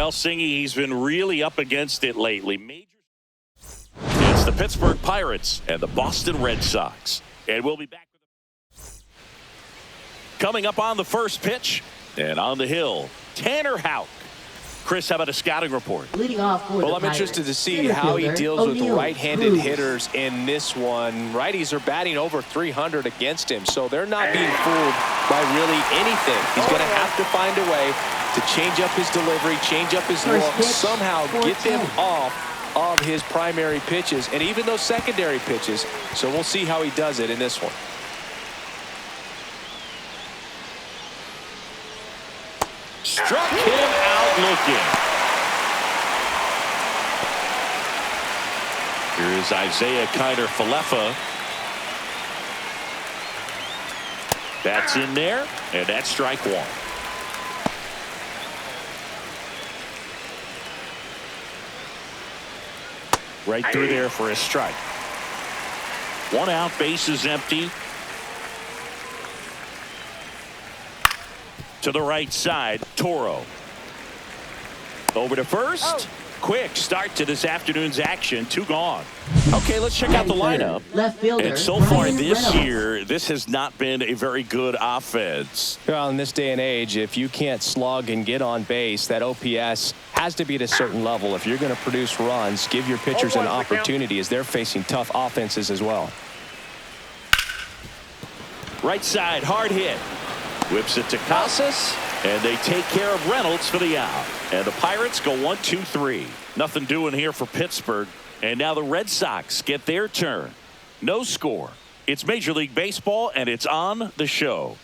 Well, Singy, he's been really up against it lately. It's the Pittsburgh Pirates and the Boston Red Sox. And we'll be back coming up on the first pitch. And on the hill, Tanner Houck. Chris, how about a scouting report? Leading off for well, I'm interested to see how he deals with right-handed hitters in this one. Righties are batting over 300 against him, so they're not being fooled by really anything. He's going to have to find a way to change up his delivery, change up his look, somehow get them off of his primary pitches and even those secondary pitches. So we'll see how he does it in this one. Struck him out looking. Here is Isaiah Kiner-Falefa. That's in there, and that's strike one. Right through there for a strike. One out, bases empty. To the right side, Toro. Over to first. Quick start to this afternoon's action. 2 gone. Okay, let's check out the lineup. Left fielder, and so far this Reynolds. year, this has not been a very good offense. Well, in this day and age, if you can't slug and get on base, that OPS has to be at a certain level. If you're going to produce runs, give your pitchers an opportunity as they're facing tough offenses as well. Right side, hard hit. Whips it to Casas, and they take care of Reynolds for the out. And the Pirates go 1-2-3. Nothing doing here for Pittsburgh. And now the Red Sox get their turn. No score. It's Major League Baseball, and it's on the show.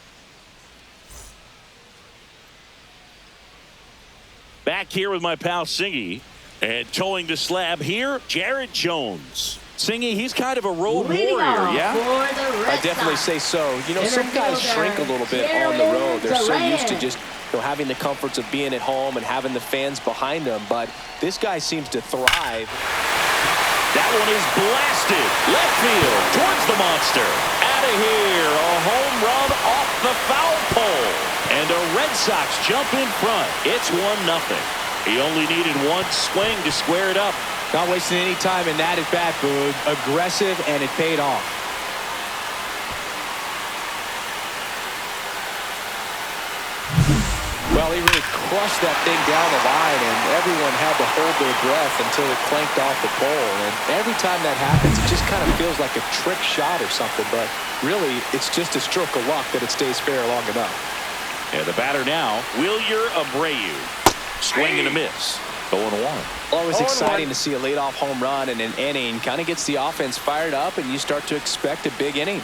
Back here with my pal Singy. And towing the slab here, Jared Jones. Singy, he's kind of a road warrior, yeah? I definitely say so. You know, some guys shrink a little bit on the road. They're so used to just having the comforts of being at home and having the fans behind them. But this guy seems to thrive. That one is blasted. Left field towards the monster. Out of here. A home run off the foul pole. And the Red Sox jump in front. It's 1-0. He only needed one swing to square it up. Not wasting any time in that at bat, Boog. Aggressive, and it paid off. Well, he really crushed that thing down the line, and everyone had to hold their breath until it clanked off the pole. And every time that happens, it just kind of feels like a trick shot or something. But really, it's just a stroke of luck that it stays fair long enough. And the batter now, Wilyer Abreu. Swing and a miss. 0-1. Always exciting to see a leadoff home run in an inning. Kind of gets the offense fired up, and you start to expect a big inning.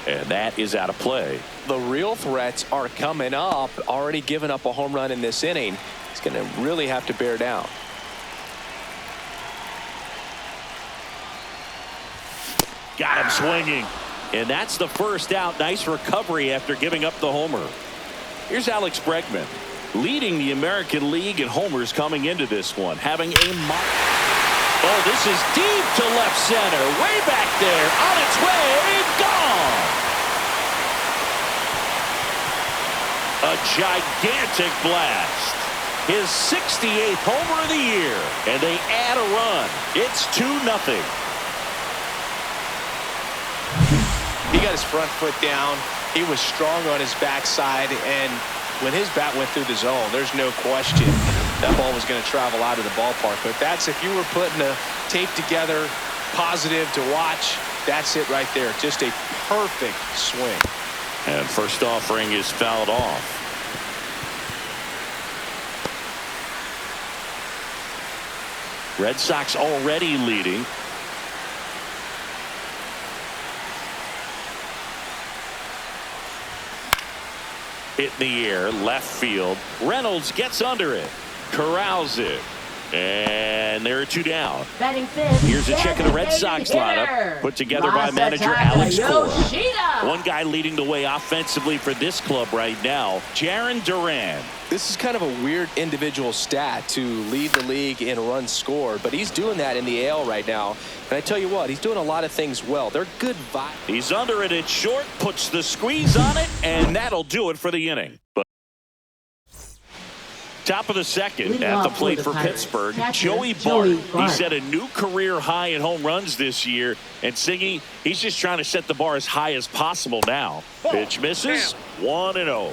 And that is out of play. The real threats are coming up. Already given up a home run in this inning. He's going to really have to bear down. Got him swinging. And that's the first out. Nice recovery after giving up the homer. Here's Alex Bregman, leading the American League in homers coming into this one, having a oh, this is deep to left center, way back there, on its way, gone. A gigantic blast. His 68th homer of the year, and they add a run. It's 2-0. He got his front foot down. He was strong on his backside, and when his bat went through the zone, there's no question that ball was going to travel out of the ballpark. But that's, if you were putting a tape together, positive to watch, that's it right there. Just a perfect swing. And first offering is fouled off. Red Sox already leading. Hit in the air, left field. Reynolds gets under it, corrals it. And there are two down. Batting fifth, Here's a check of the Red Sox lineup, put together by manager Alex Cora. One guy leading the way offensively for this club right now, Jarren Duran. This is kind of a weird individual stat to lead the league in runs scored, but he's doing that in the AL right now. And I tell you what, he's doing a lot of things well. They're good vibes. He's under it at short, puts the squeeze on it, and that'll do it for the inning. But top of the second at the plate for Pittsburgh, Joey Bart. He set a new career high in home runs this year, and Singy, he's just trying to set the bar as high as possible now. Pitch misses, 1-0.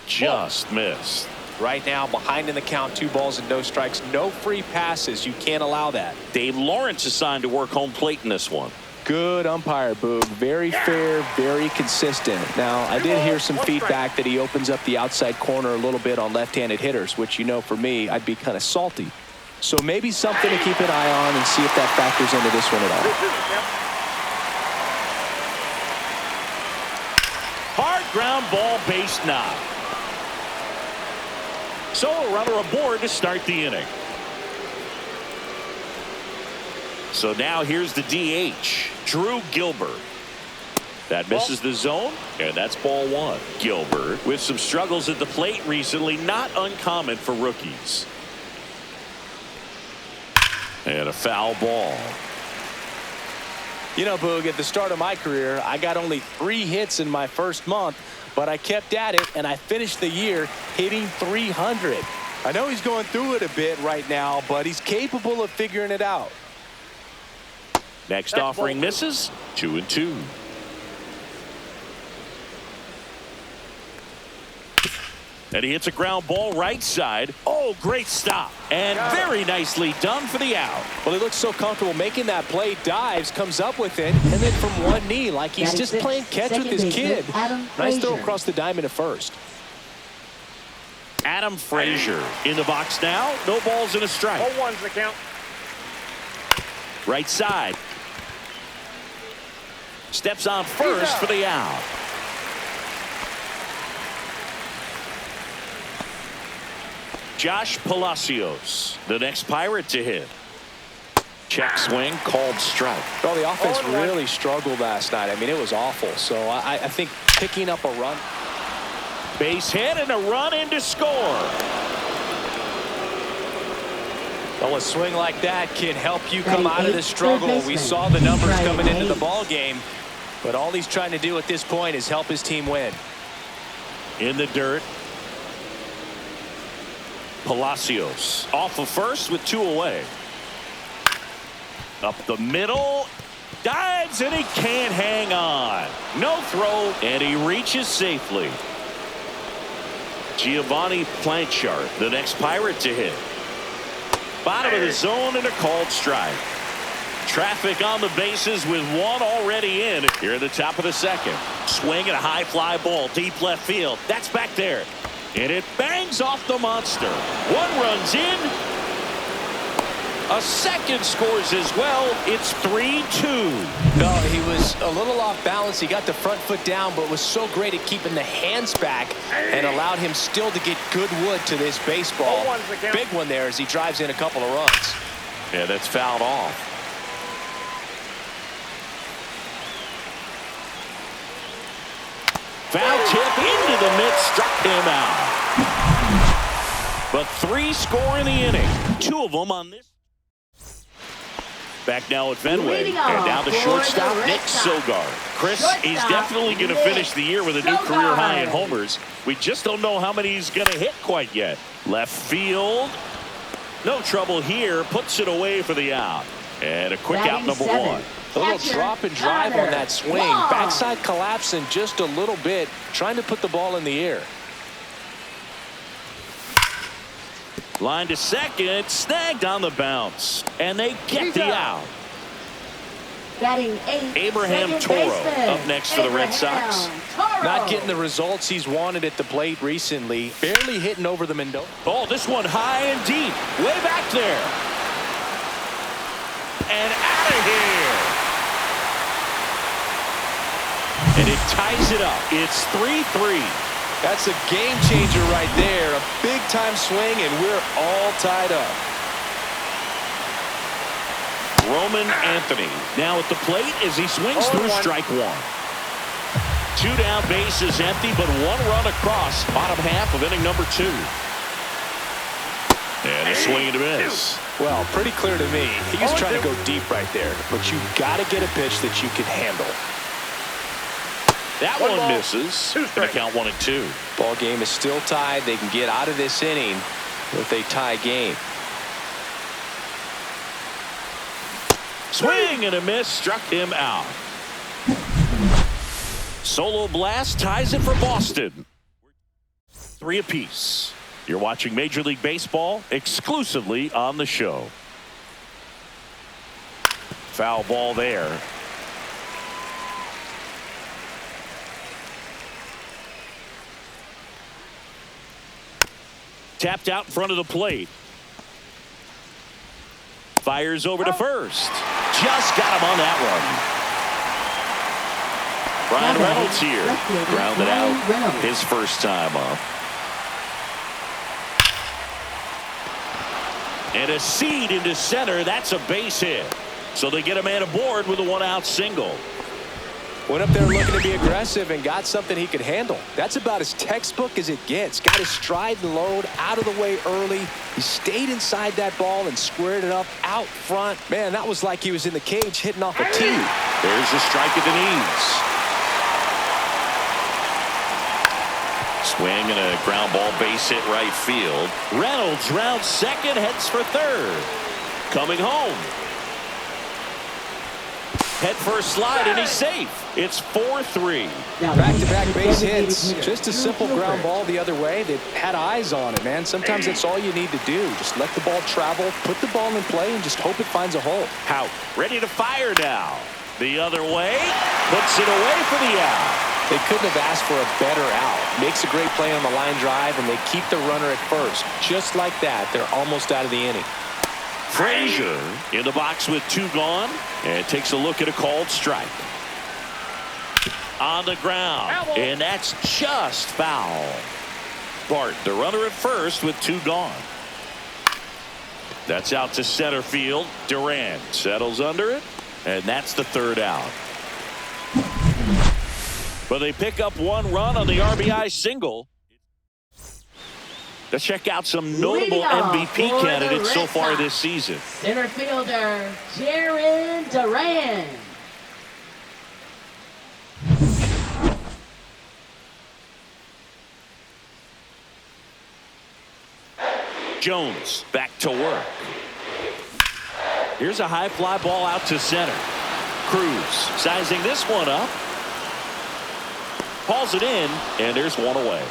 Just missed. Right now, behind in the count, 2 balls and no strikes, no free passes. You can't allow that. Dave Lawrence assigned to work home plate in this one. Good umpire, Boog. Very fair, very consistent. Now, I did hear some feedback that he opens up the outside corner a little bit on left-handed hitters, which, you know, for me, I'd be kind of salty. So maybe something to keep an eye on and see if that factors into this one at all. Hard ground ball, base knock. So a runner aboard to start the inning. So now here's the DH, Drew Gilbert. That misses the zone, and that's ball 1. Gilbert with some struggles at the plate recently, not uncommon for rookies. And a foul ball. You know, Boog, at the start of my career, I got only 3 hits in my first month, but I kept at it, and I finished the year hitting 300. I know he's going through it a bit right now, but he's capable of figuring it out. Next offering misses, 2-2. And he hits a ground ball right side. Oh, great stop. And very nicely done for the out. Well, he looks so comfortable making that play. Dives, comes up with it, and then from one knee, like he's just playing catch with his kid. Nice throw across the diamond to first. Adam Frazier in the box now. No balls and a strike. 0-1's the count. Right side. Steps on first for the out. Josh Palacios, the next Pirate to hit. Check swing, called strike. Well, the offense really struggled last night. I mean, it was awful. So I think picking up a run. Base hit and a run in to score. Well, a swing like that can help you come out of the struggle. We saw the numbers coming into the ball game, but all he's trying to do at this point is help his team win. In the dirt. Palacios off of first with 2 away. Up the middle. Dives and he can't hang on. No throw and he reaches safely. Giovanni Planchard, the next Pirate to hit. Bottom of the zone and a called strike. Traffic on the bases with 1 already in here at the top of the second. Swing and a high fly ball deep left field. That's back there. And it bangs off the monster. 1 runs in. A second scores as well. It's 3-2. No, he was a little off balance. He got the front foot down, but was so great at keeping the hands back and allowed him still to get good wood to this baseball. Big one there as he drives in a couple of runs. Yeah, that's fouled off. Foul tip into the mitt, struck him out. But 3 score in the inning. 2 of them on this. Back now at Fenway. And now the shortstop, Nick Sogard. Chris, he's definitely going to finish the year with a new career high in homers. We just don't know how many he's going to hit quite yet. Left field. No trouble here. Puts it away for the out. And a quick out, number 1. A little drop and drive on that swing. Backside collapsing just a little bit, trying to put the ball in the air. Line to second, snagged on the bounce, and they get the out. Batting 8, Abraham Toro up next for the Red Sox. Not getting the results he's wanted at the plate recently. Barely hitting over the Mendoza. Oh, this one high and deep, way back there. And out of here. And it ties it up. It's 3-3. That's a game changer right there. A big-time swing, and we're all tied up. Roman Anthony now at the plate as he swings through strike one. 2 down, base is empty, but 1 run across. Bottom half of inning number 2. And a swing and a miss. Well, pretty clear to me. He was trying to go deep right there, but you got to get a pitch that you can handle. That one misses. Going to count 1-2. Ball game is still tied. They can get out of this inning with a tie game. Swing and a miss, struck him out. Solo blast ties it for Boston. 3 apiece. You're watching Major League Baseball exclusively on the show. Foul ball there. Tapped out in front of the plate. Fires over to first. Just got him on that one. Brian Reynolds here. Grounded out his first time up. And a seed into center. That's a base hit. So they get a man aboard with a 1-out single. Went up there looking to be aggressive and got something he could handle. That's about as textbook as it gets. Got his stride and load out of the way early. He stayed inside that ball and squared it up out front. Man, that was like he was in the cage hitting off a tee. There's a strike at the knees. Swing and a ground ball, base hit right field. Reynolds rounds second, heads for third. Coming home. Head first slide, and he's safe. It's 4-3. Back-to-back base hits. Just a simple ground ball the other way. They had eyes on it, man. Sometimes that's all you need to do. Just let the ball travel, put the ball in play, and just hope it finds a hole. Out. Ready to fire now. The other way. Puts it away for the out. They couldn't have asked for a better out. Makes a great play on the line drive, and they keep the runner at first. Just like that, they're almost out of the inning. Frazier in the box with 2 gone and takes a look at a called strike. On the ground, and that's just foul. Bart, the runner at first with 2 gone. That's out to center field. Durant settles under it, and that's the 3rd out. But they pick up 1 run on the RBI single. Let's check out some notable MVP candidates so far this season. Center fielder, Jarren Duran. Jones back to work. Here's a high fly ball out to center. Cruz sizing this one up. Hauls it in, and there's 1 away.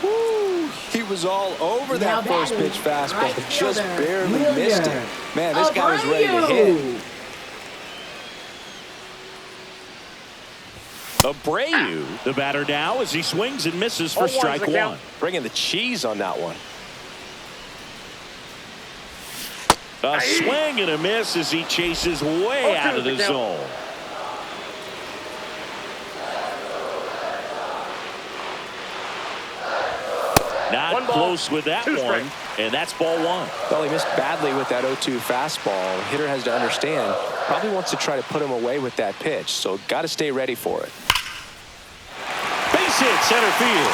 Woo, he was all over that first pitch fastball, but just barely missed it. Man, this guy was ready to hit. Abreu, the batter now, as he swings and misses for strike 1. Bringing the cheese on that one. A swing and a miss as he chases way out of the zone. Not close with that one, and that's ball 1. Well, he missed badly with that 0-2 fastball. The hitter has to understand, probably wants to try to put him away with that pitch, so got to stay ready for it. Base hit center field.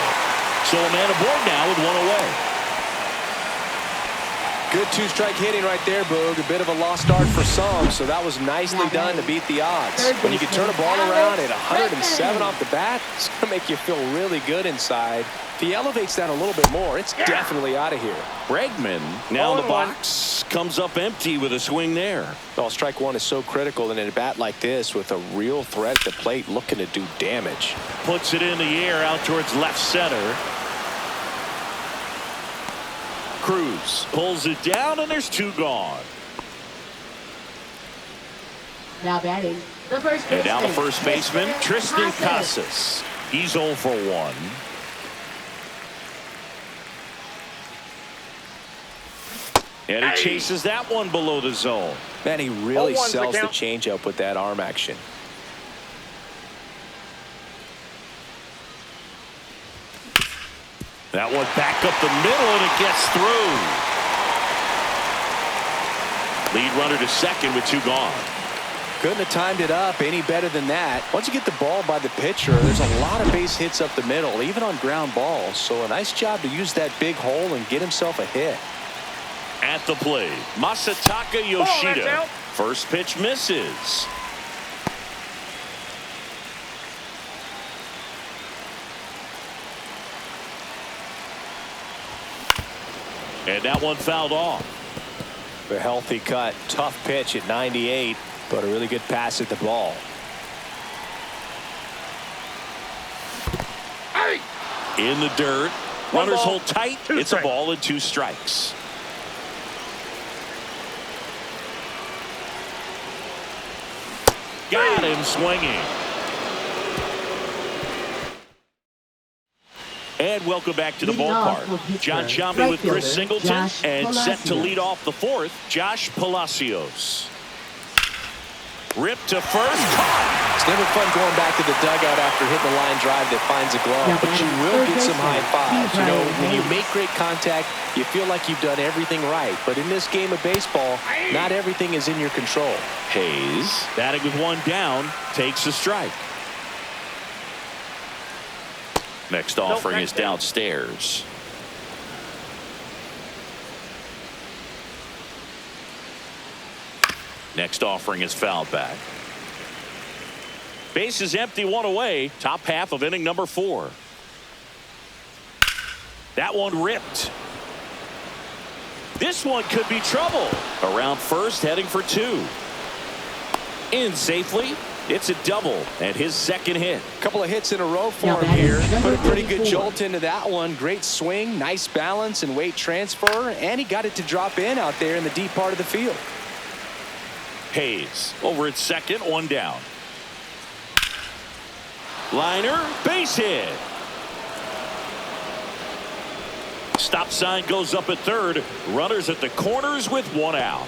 So a man aboard now with 1 away. Good 2-strike hitting right there, Boog. A bit of a lost start for some, so that was nicely done to beat the odds. When you can turn a ball around at 107 off the bat, it's going to make you feel really good inside. If he elevates that a little bit more, it's definitely out of here. Bregman now in the box comes up empty with a swing there. Well, strike 1 is so critical in a bat like this with a real threat at the plate looking to do damage. Puts it in the air out towards left center. Cruz pulls it down, and there's 2 gone. Now batting the first baseman. And now the first baseman, Tristan Casas. He's 0 for 1. And he chases that one below the zone. Man, he really sells the changeup with that arm action. That one back up the middle, and it gets through. Lead runner to second with 2 gone. Couldn't have timed it up any better than that. Once you get the ball by the pitcher, there's a lot of base hits up the middle, even on ground balls. So a nice job to use that big hole and get himself a hit. At the plate, Masataka Yoshida. First pitch misses. And that one fouled off. A healthy cut. Tough pitch at 98, but a really good pass at the ball. In the dirt. Runners hold tight. It's a ball and 2 strikes. Got him swinging. And welcome back to the ballpark. John Sciambi with Chris Singleton, and set to lead off the 4th, Josh Palacios. Ripped to first. It's never fun going back to the dugout after hitting the line drive that finds a glove, but you will get some high fives. You know, when you make great contact, you feel like you've done everything right. But in this game of baseball, not everything is in your control. Hayes, batting with 1 down, takes a strike. Next offering is downstairs. Next offering is fouled back. Base is empty, 1 away. Top half of inning number 4. That one ripped. This one could be trouble. Around first, heading for 2. In safely. It's a double and his second hit. Couple of hits in a row for him here. Put a pretty good jolt into that one. Great swing, nice balance and weight transfer, and he got it to drop in out there in the deep part of the field. Hayes over at second, 1 down. Liner, base hit. Stop sign goes up at third. Runners at the corners with 1 out.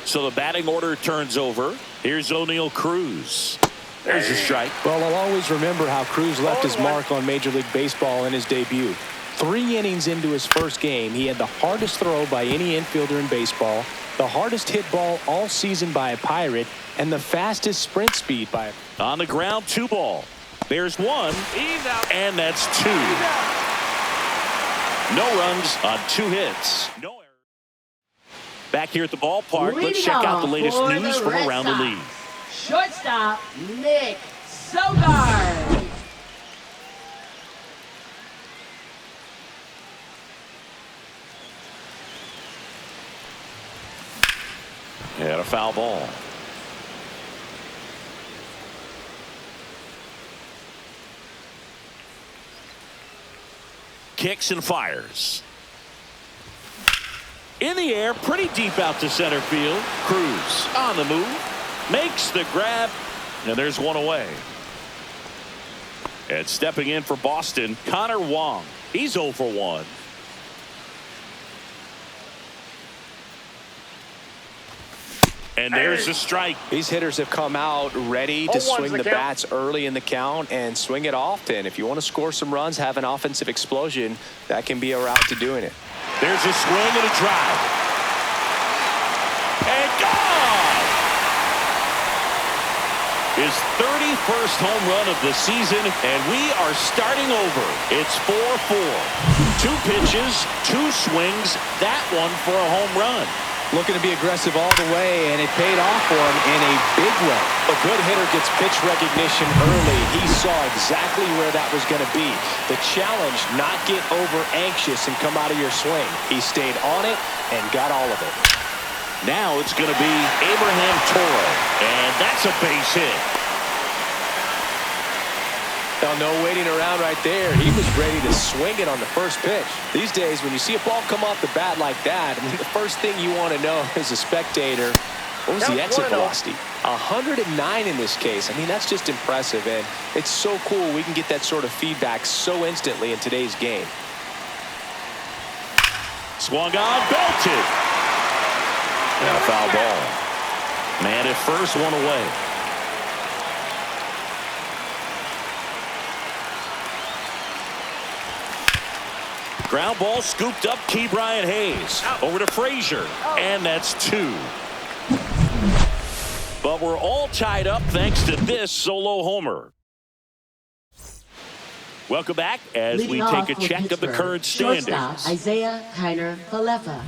So the batting order turns over. Here's O'Neal Cruz. There's a strike. Well, I'll always remember how Cruz left his mark on Major League Baseball in his debut. 3 innings into his first game, he had the hardest throw by any infielder in baseball, the hardest hit ball all season by a Pirate, and the fastest sprint speed by a... On the ground, 2 ball. There's 1, and that's 2. No runs on 2 hits. No errors. Back here at the ballpark, let's check out the latest news from around the league. Shortstop, Nick Sogard. And a foul ball. Kicks and fires. In the air, pretty deep out to center field. Cruz on the move, makes the grab, and there's 1 away. And stepping in for Boston, Connor Wong. He's 0 for 1. And there's a strike. These hitters have come out ready to swing the bats early in the count and swing it often. If you want to score some runs, have an offensive explosion, that can be a route to doing it. There's a swing and a drive. And gone! His 31st home run of the season, and we are starting over. It's 4-4. 2 pitches, 2 swings, that one for a home run. Looking to be aggressive all the way, and it paid off for him in a big way. A good hitter gets pitch recognition early. He saw exactly where that was going to be. The challenge, not get over anxious and come out of your swing. He stayed on it and got all of it. Now it's going to be Abraham Toro, and that's a base hit. Now, no waiting around right there. He was ready to swing it on the first pitch. These days, when you see a ball come off the bat like that, I mean, the first thing you want to know as a spectator, what was the exit velocity? 109 in this case. I mean, that's just impressive, and it's so cool we can get that sort of feedback so instantly in today's game. Swung on, belted. And a foul ball. Man at first, 1 away. Ground ball scooped up. Key Brian Hayes over to Frazier, and that's 2. But we're all tied up thanks to this solo homer. Welcome back as Leading we take a off for check of the Pittsburgh, current standings. shortstop Isaiah Kiner Falefa.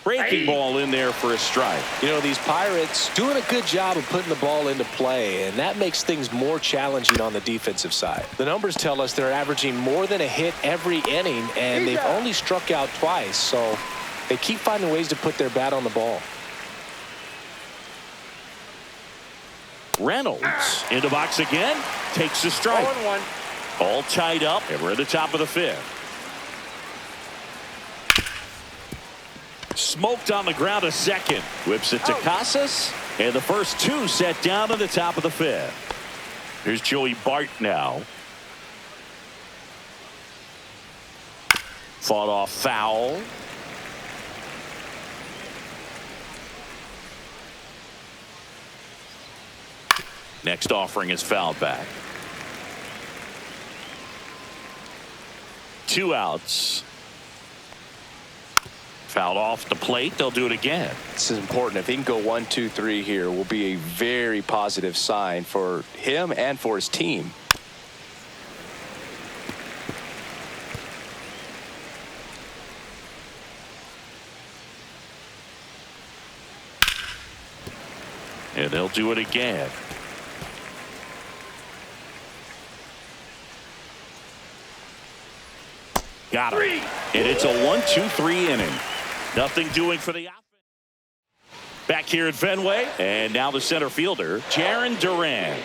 Breaking ball in there for a strike. You know, these Pirates doing a good job of putting the ball into play, and that makes things more challenging on the defensive side. The numbers tell us they're averaging more than a hit every inning, and they've only struck out twice, so they keep finding ways to put their bat on the ball. Reynolds in the box again, takes a strike. 0-1. All tied up, and we're at the top of the 5th. Smoked on the ground a second. Whips it to Casas, and the first 2 set down to the top of the 5th. Here's Joey Bart now. Fought off foul. Next offering is fouled back. 2 outs. Fouled off the plate. They'll do it again. This is important. If he can go 1, 2, 3 here, will be a very positive sign for him and for his team. And they'll do it again. Got him. And it's a 1-2-3 inning. Nothing doing for the offense. Back here at Fenway, and now the center fielder, Jarren Duran.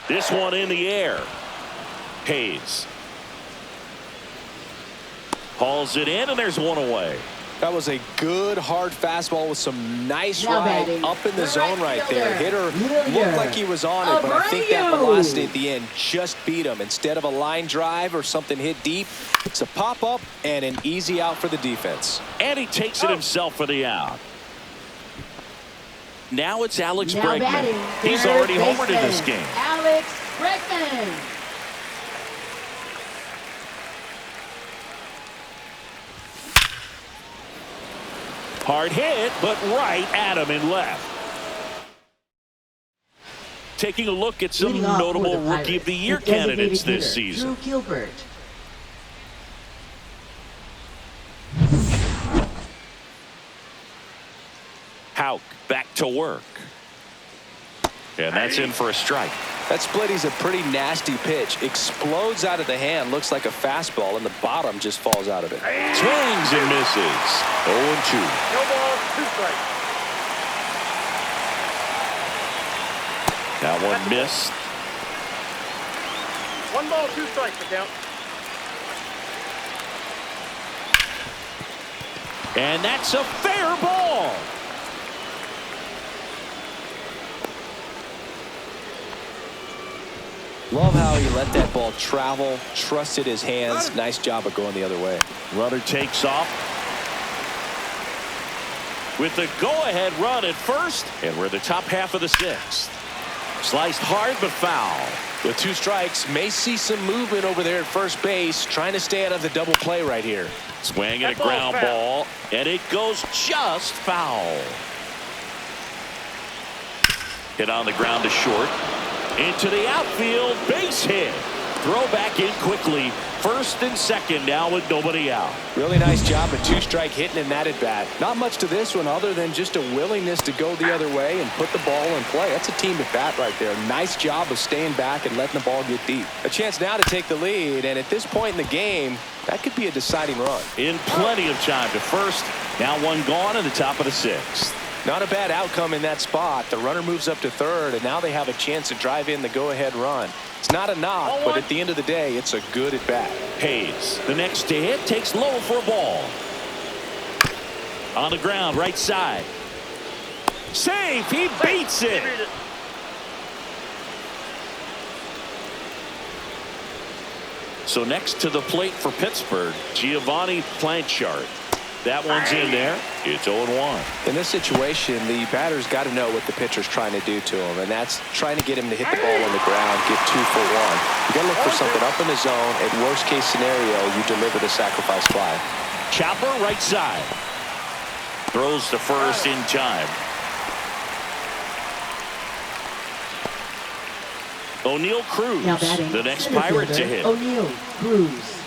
This one in the air. Hayes hauls it in, and there's one away. That was a good hard fastball with some nice Now ride batting, up in the zone right there. Hitter Hilliard. looked like he was on it, but I think that Abreu. velocity at the end just beat him. Instead of a line drive or something hit deep, it's a pop-up and an easy out for the defense. And he takes it himself for the out. Now it's Alex Now Bregman. batting, He's third already homered in this baseman, game. Alex Bregman. Hard hit, but right at him and left. Taking a look at some Leading off for notable the Rookie of the Pirates, Year the designated candidates this hitter, season. Drew Gilbert. Hauk back to work. And that's in for a strike. That splitty's a pretty nasty pitch. Explodes out of the hand, looks like a fastball, and the bottom just falls out of it. Swings and misses. 0-2. No ball, 2 strikes. That one missed. 1 ball, 2 strikes to count. And that's a fair ball. Love how he let that ball travel, trusted his hands. Nice job of going the other way. Runner takes off with the go-ahead run at first, and we're the top half of the 6th. Sliced hard but foul. With 2 strikes, may see some movement over there at first base, trying to stay out of the double play right here. Swing and a That ball's ground foul. ball, and it goes just foul. Hit on the ground to short. Into the outfield, base hit. Throw back in quickly. First and second now with nobody out. Really nice job of 2-strike hitting in that at bat. Not much to this one other than just a willingness to go the other way and put the ball in play. That's a team at bat right there. Nice job of staying back and letting the ball get deep. A chance now to take the lead, and at this point in the game, that could be a deciding run. In plenty of time to first. Now one gone in the top of the 6th. Not a bad outcome in that spot. The runner moves up to third, and now they have a chance to drive in the go-ahead run. It's not a knock, but at the end of the day, it's a good at bat. Hayes, the next to hit, takes low for a ball. On the ground, right side. Safe, he beats it. So next to the plate for Pittsburgh, Giovanni Blanchard. That one's in there. It's 0-1. In this situation, the batter's got to know what the pitcher's trying to do to him, and that's trying to get him to hit the ball on the ground, get 2 for 1. You got to look for something up in the zone. At worst case scenario, you deliver the sacrifice fly. Chopper right side. Throws to first in time. O'Neal Cruz, the next Pirate to hit. O'Neal Cruz.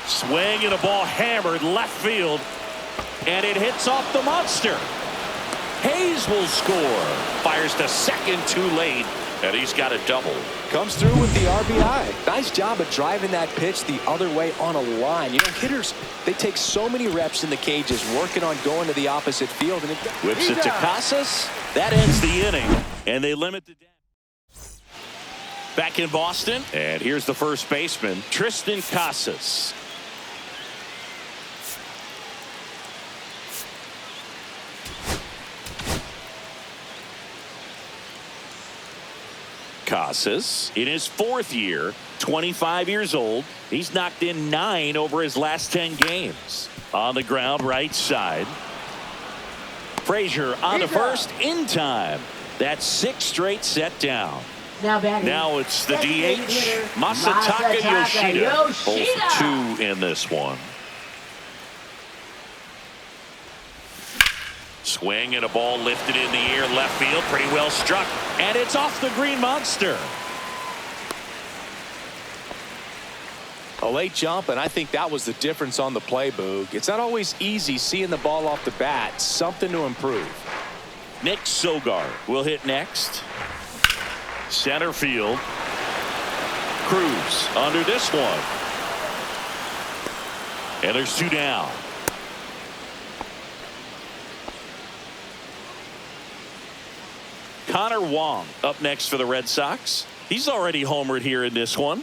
Swing and a ball hammered left field, and it hits off the monster. Hayes will score. Fires to second too late, and he's got a double. Comes through with the RBI. Nice job of driving that pitch the other way on a line. You know, hitters, they take so many reps in the cages working on going to the opposite field. And whips it to Casas. That ends the inning, and they limit the damage. Back in Boston, and here's the first baseman, Tristan Casas. Casas, in his 4th year, 25 years old. He's knocked in 9 over his last 10 games. On the ground, right side. Frazier on the first in time. That's 6 straight set down. Now it's the DH, Masataka Yoshida. 0 for 2 in this one. Swing and a ball lifted in the air, left field, pretty well struck, and it's off the green monster. A late jump, and I think that was the difference on the play, Boog. It's not always easy seeing the ball off the bat. Something to improve. Nick Sogard will hit next. Center field. Cruz under this one. And there's 2 down. Connor Wong up next for the Red Sox. He's already homered here in this one.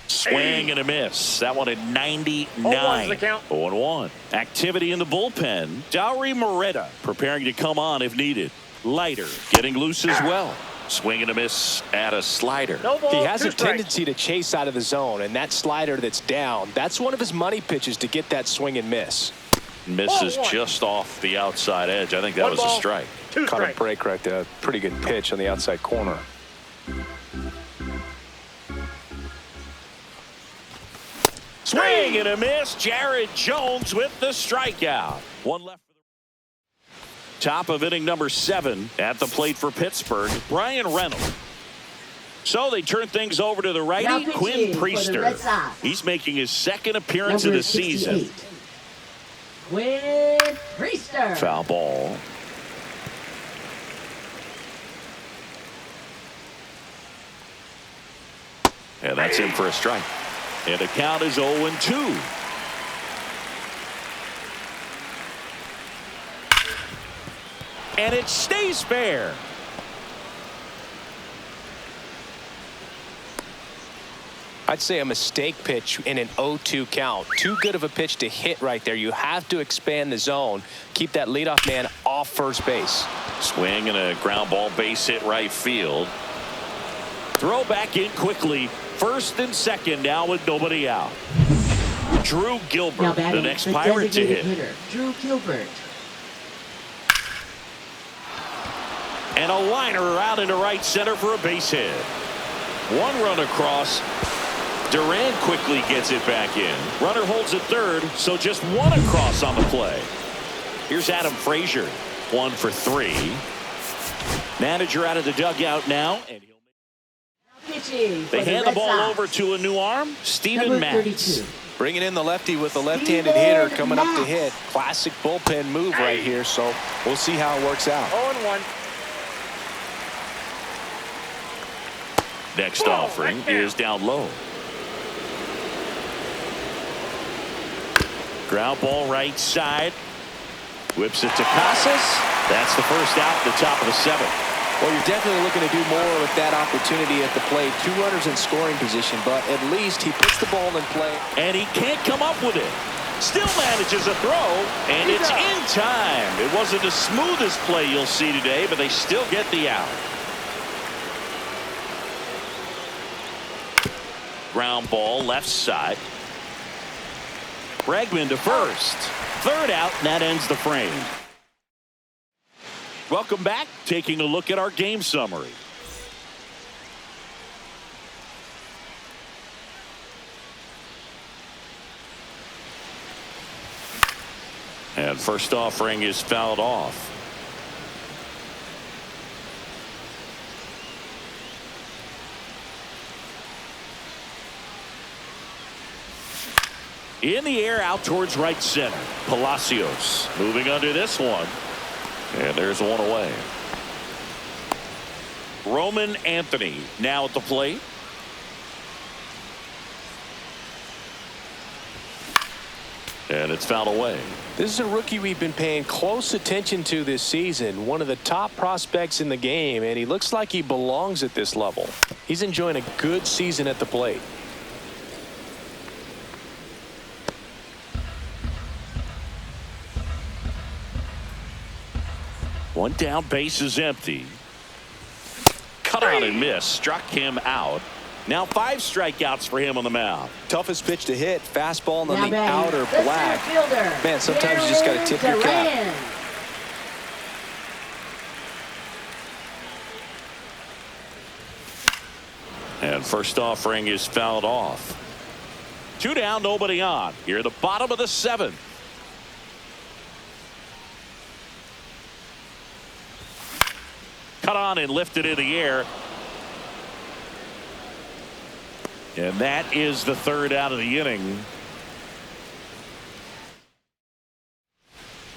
Swing and a miss. That one at 99. 0-1. Activity in the bullpen. Dauri Moreta preparing to come on if needed. Leiter getting loose as well. Swing and a miss at a slider. No ball, he has a 2 strikes. tendency to chase out of the zone, and that slider that's down, that's one of his money pitches to get that swing and miss. Misses just off the outside edge. I think that was a strike. 2 Caught a strikes. break right there. Pretty good pitch on the outside corner. Swing and a miss. Jared Jones with the strikeout. 1 left. Top of inning number 7 at the plate for Pittsburgh, Brian Reynolds. So they turn things over to the righty, Quinn Priester. He's making his 2nd appearance of the season. Quinn Priester. Foul ball. And that's in for a strike. And the count is 0-2. And it stays fair. I'd say a mistake pitch in an 0-2 count. Too good of a pitch to hit right there. You have to expand the zone. Keep that leadoff man off first base. Swing and a ground ball base hit right field. Throw back in quickly. First and second now with nobody out. Drew Gilbert, the next Pirate to hit. Hitter, Drew Gilbert. And a liner out into right center for a base hit. 1 run across. Duran quickly gets it back in. Runner holds at third, so just 1 across on the play. Here's Adam Frazier, 1 for 3. Manager out of the dugout now, and they hand the ball over to a new arm, Steven Matz. Bringing in the lefty with the left-handed hitter coming up to hit. Classic bullpen move right here, so we'll see how it works out. 0-1. Next offering is down low. Ground ball right side. Whips it to Casas. That's the first out at the top of the 7th. Well, you're definitely looking to do more with that opportunity at the plate. 2 runners in scoring position, but at least he puts the ball in play. And he can't come up with it. Still manages a throw, and it's in time. It wasn't the smoothest play you'll see today, but they still get the out. Ground ball left side. Bregman to first. Third out, and that ends the frame. Welcome back. Taking a look at our game summary. And first offering is fouled off. In the air out towards right center. Palacios moving under this one. And there's one away. Roman Anthony now at the plate. And it's fouled away. This is a rookie we've been paying close attention to this season. One of the top prospects in the game, and he looks like he belongs at this level. He's enjoying a good season at the plate. One down, base is empty. Cut on and miss. Struck him out. Now 5 strikeouts for him on the mound. Toughest pitch to hit. Fastball on Now the outer black. Man, sometimes you just got to tip your cap. And first offering is fouled off. 2 down, nobody on. Here at the bottom of the 7th. Cut on and lifted in the air. And that is the 3rd out of the inning.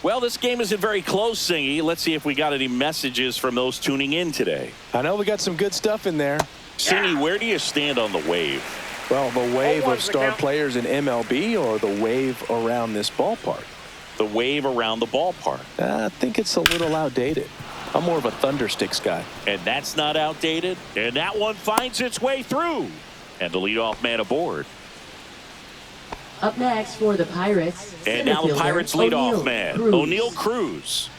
Well, this game isn't very close, Singy. Let's see if we got any messages from those tuning in today. I know we got some good stuff in there. Singy, where do you stand on the wave? Well, the wave of star players in MLB or the wave around this ballpark? The wave around the ballpark. I think it's a little outdated. I'm more of a Thundersticks guy. And that's not outdated. And that one finds its way through. And the leadoff man aboard. Up next for the Pirates. And now the Pirates leadoff man, O'Neal Cruz.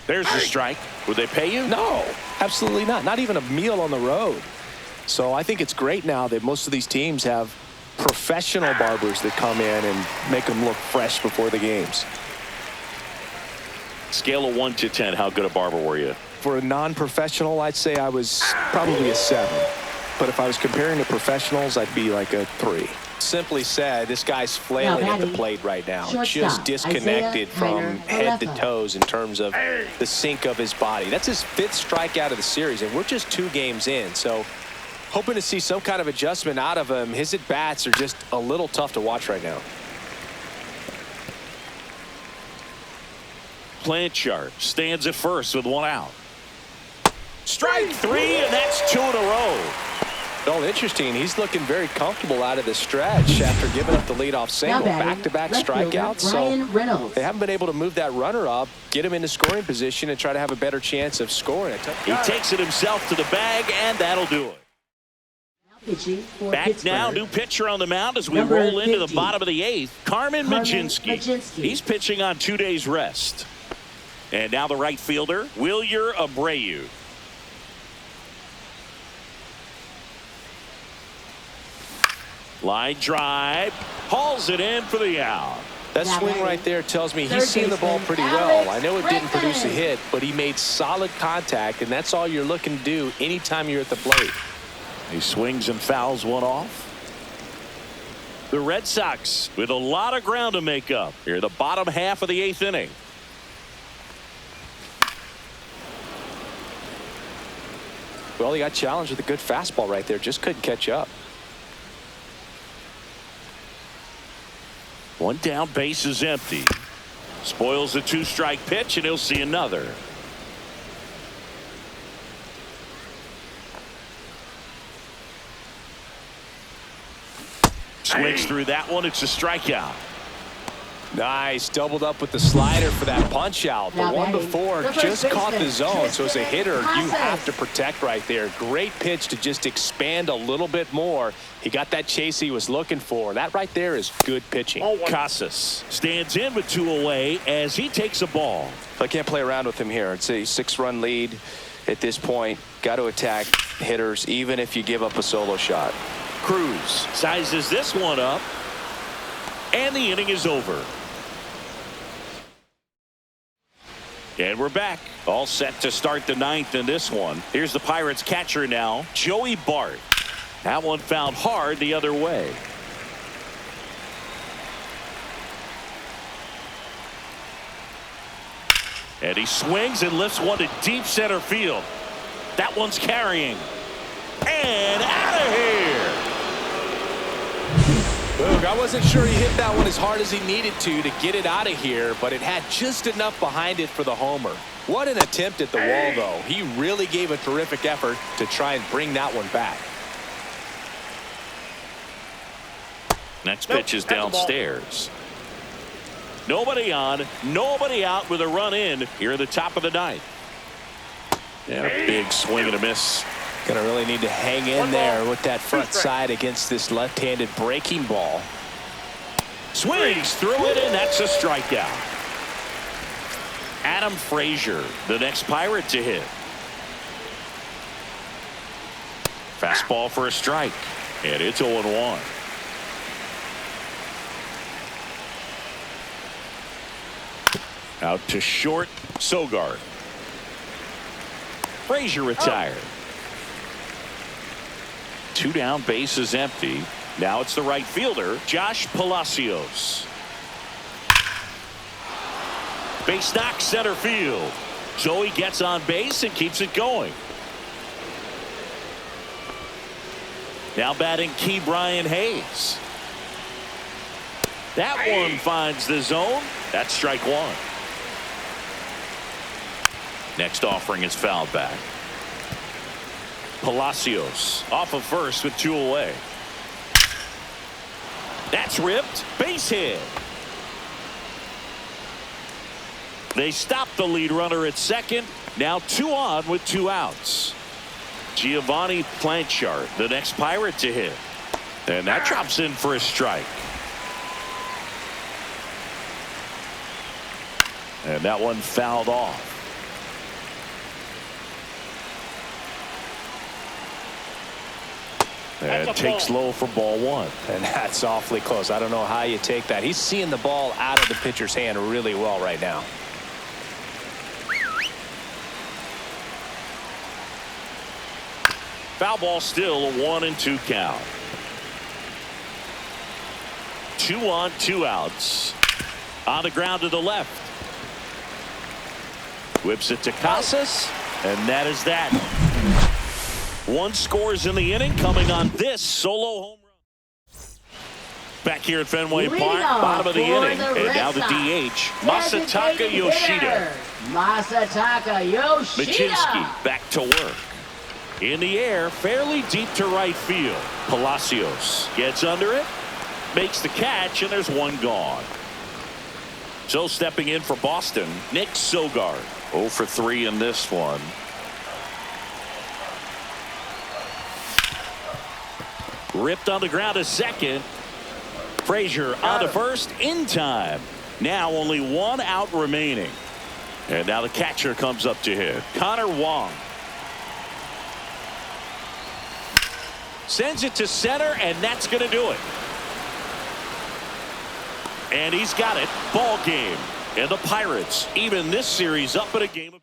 There's the strike. Would they pay you? No, absolutely not. Not even a meal on the road. So I think it's great now that most of these teams have professional barbers that come in and make them look fresh before the games. Scale of 1 to 10, how good a barber were you? For a non-professional, I'd say I was probably a 7. But if I was comparing to professionals, I'd be like a 3. Simply said, this guy's flailing at the plate right now. Just disconnected from head to toes in terms of the sink of his body. That's his 5th strikeout of the series, and we're just 2 games in. So hoping to see some kind of adjustment out of him. His at-bats are just a little tough to watch right now. Blanchard stands at first with 1 out. Strike 3, and that's 2 in a row. Well, interesting. He's looking very comfortable out of the stretch after giving up the leadoff single. Back-to-back strikeouts. So they haven't been able to move that runner up, get him into scoring position, and try to have a better chance of scoring. He takes it himself to the bag, and that'll do it. Back now, new pitcher on the mound as we roll into the bottom of the 8th. Carmen Mlodzinski. He's pitching on 2 days rest. And now the right fielder, Wilyer Abreu. Line drive, hauls it in for the out. That swing right there tells me he's seen the ball pretty well. I know it didn't produce a hit, but he made solid contact, and that's all you're looking to do anytime you're at the plate. He swings and fouls one off. The Red Sox with a lot of ground to make up here, the bottom half of the 8th inning. Well, he got challenged with a good fastball right there. Just couldn't catch up. 1 down, base is empty. Spoils the 2-strike pitch, and he'll see another. Swings through that one. It's a strikeout. Nice. Doubled up with the slider for that punch out. The one before just caught the zone. So as a hitter, you have to protect right there. Great pitch to just expand a little bit more. He got that chase he was looking for. That right there is good pitching. Casas stands in with 2 away as he takes a ball. I can't play around with him here. It's a 6-run lead at this point. Got to attack hitters even if you give up a solo shot. Cruz sizes this one up. And the inning is over. And we're back. All set to start the ninth in this one. Here's the Pirates catcher now, Joey Bart. That one fouled hard the other way. And he swings and lifts one to deep center field. That one's carrying. And out of here. Look, I wasn't sure he hit that one as hard as he needed to get it out of here, but it had just enough behind it for the homer. What an attempt at the wall, though. He really gave a terrific effort to try and bring that one back. Next pitch is downstairs. Nobody on, nobody out with a run in here at the top of the ninth. And a big swing and a miss. Gonna really need to hang in there with that front side against this left-handed breaking ball. Swings through it, and that's a strikeout. Adam Frazier, the next Pirate to hit. Fastball for a strike, and it's 0-1. Out to short, Sogard. Frazier retired. 2 down, bases empty. Now it's the right fielder, Josh Palacios. Base knock, center field. Joey gets on base and keeps it going. Now batting Key Brian Hayes. That one finds the zone. That's strike one. Next offering is fouled back. Palacios off of first with 2 away. That's ripped. Base hit. They stop the lead runner at second. Now 2 on with 2 outs. Giovanni Planchard, the next Pirate to hit. And that drops in for a strike. And that one fouled off. And takes low for ball 1. And that's awfully close. I don't know how you take that. He's seeing the ball out of the pitcher's hand really well right now. Foul ball, still a 1-2 count. 2 on, 2 outs. On the ground to the left. Whips it to Casas, and that is that. 1 scores in the inning, coming on this solo home run. Back here at Fenway Park, bottom of the inning, and now the DH, Masataka Yoshida. Masataka Yoshida. Machinsky back to work. In the air, fairly deep to right field. Palacios gets under it, makes the catch, and there's 1 gone. So stepping in for Boston, Nick Sogard. 0 for 3 in this one. Ripped on the ground to second. Frazier on to first in time. Now only 1 out remaining. And now the catcher comes up to hit. Connor Wong. Sends it to center, and that's going to do it. And he's got it. Ball game. And the Pirates even this series up at a game of